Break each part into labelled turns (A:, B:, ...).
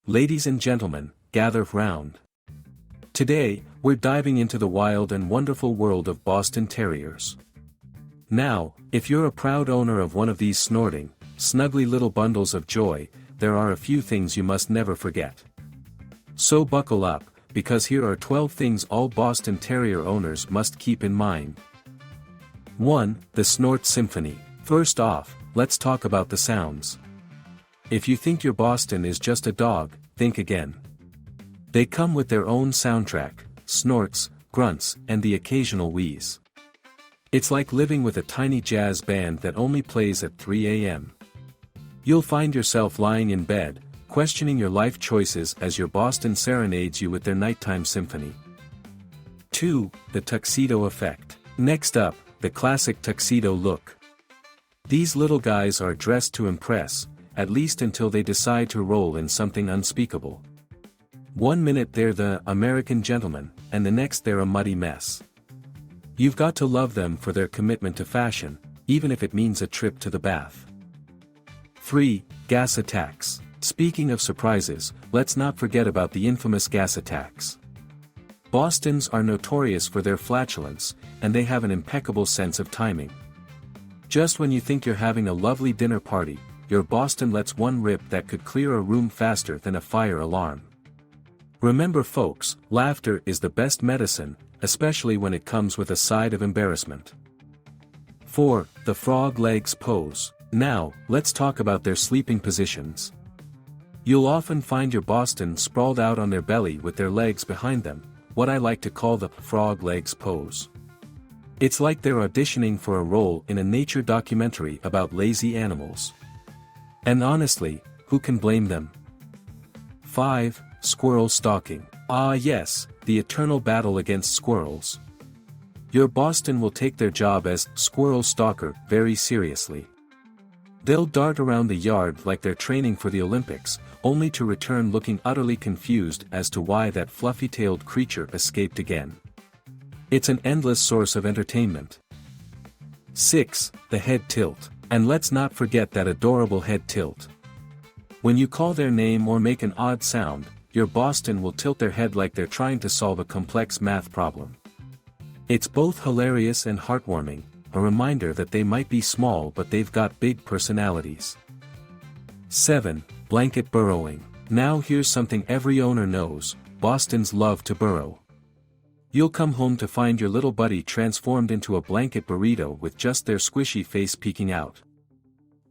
A: Ladies and gentlemen, gather round. Today, we're diving into the wild and wonderful world of Boston Terriers. Now, if you're a proud owner of one of these snorting, snuggly little bundles of joy, there are a few things you must never forget. So buckle up, because here are 12 things all Boston Terrier owners must keep in mind. 1. The Snort Symphony. First off, let's talk about the sounds. If you think your Boston is just a dog, think again. They come with their own soundtrack, snorts, grunts, and the occasional wheeze. It's like living with a tiny jazz band that only plays at 3 a.m. You'll find yourself lying in bed, questioning your life choices as your Boston serenades you with their nighttime symphony. 2. The Tuxedo Effect. Next up, the classic tuxedo look. These little guys are dressed to impress, at least until they decide to roll in something unspeakable. 1 minute they're the American gentleman, and the next they're a muddy mess. You've got to love them for their commitment to fashion, even if it means a trip to the bath. 3. Gas attacks. Speaking of surprises, let's not forget about the infamous gas attacks. Bostons are notorious for their flatulence, and they have an impeccable sense of timing. Just when you think you're having a lovely dinner party, your Boston lets one rip that could clear a room faster than a fire alarm. Remember folks, laughter is the best medicine, especially when it comes with a side of embarrassment. 4. The Frog Legs Pose. Now, let's talk about their sleeping positions. You'll often find your Boston sprawled out on their belly with their legs behind them, what I like to call the frog legs pose. It's like they're auditioning for a role in a nature documentary about lazy animals. And honestly, who can blame them? 5. Squirrel Stalking. Ah yes, the eternal battle against squirrels. Your Boston will take their job as squirrel stalker very seriously. They'll dart around the yard like they're training for the Olympics, only to return looking utterly confused as to why that fluffy-tailed creature escaped again. It's an endless source of entertainment. 6. The Head Tilt. And let's not forget that adorable head tilt. When you call their name or make an odd sound, your Boston will tilt their head like they're trying to solve a complex math problem. It's both hilarious and heartwarming, a reminder that they might be small but they've got big personalities. 7. Blanket Burrowing. Now here's something every owner knows, Bostons love to burrow. You'll come home to find your little buddy transformed into a blanket burrito with just their squishy face peeking out.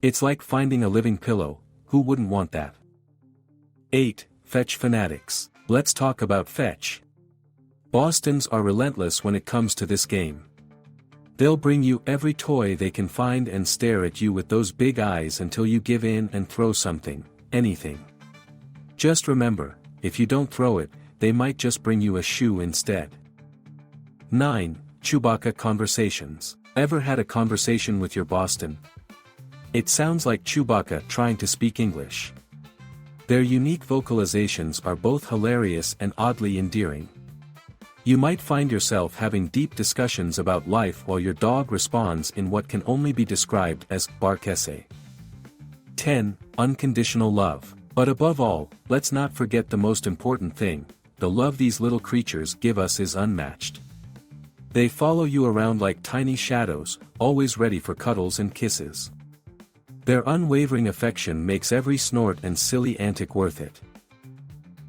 A: It's like finding a living pillow, who wouldn't want that? 8. Fetch Fanatics. Let's talk about fetch. Bostons are relentless when it comes to this game. They'll bring you every toy they can find and stare at you with those big eyes until you give in and throw something, anything. Just remember, if you don't throw it, they might just bring you a shoe instead. 9. Chewbacca Conversations. Ever had a conversation with your Boston? It sounds like Chewbacca trying to speak English. Their unique vocalizations are both hilarious and oddly endearing. You might find yourself having deep discussions about life while your dog responds in what can only be described as bark essay. 10. Unconditional Love. But above all, let's not forget the most important thing, the love these little creatures give us is unmatched. They follow you around like tiny shadows, always ready for cuddles and kisses. Their unwavering affection makes every snort and silly antic worth it.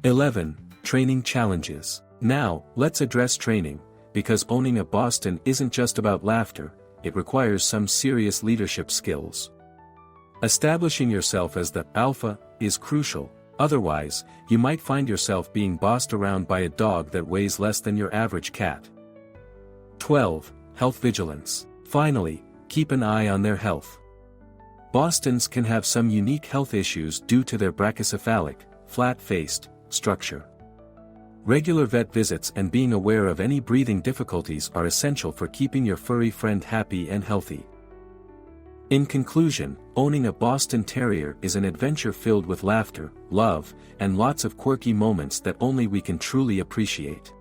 A: 11. Training Challenges. Now, let's address training, because owning a Boston isn't just about laughter, it requires some serious leadership skills. Establishing yourself as the alpha is crucial, otherwise, you might find yourself being bossed around by a dog that weighs less than your average cat. 12. Health Vigilance. Finally, keep an eye on their health. Bostons can have some unique health issues due to their brachycephalic, flat-faced, structure. Regular vet visits and being aware of any breathing difficulties are essential for keeping your furry friend happy and healthy. In conclusion, owning a Boston Terrier is an adventure filled with laughter, love, and lots of quirky moments that only we can truly appreciate.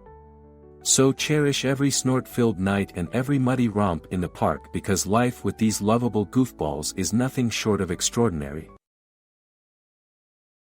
A: So cherish every snort-filled night and every muddy romp in the park because life with these lovable goofballs is nothing short of extraordinary.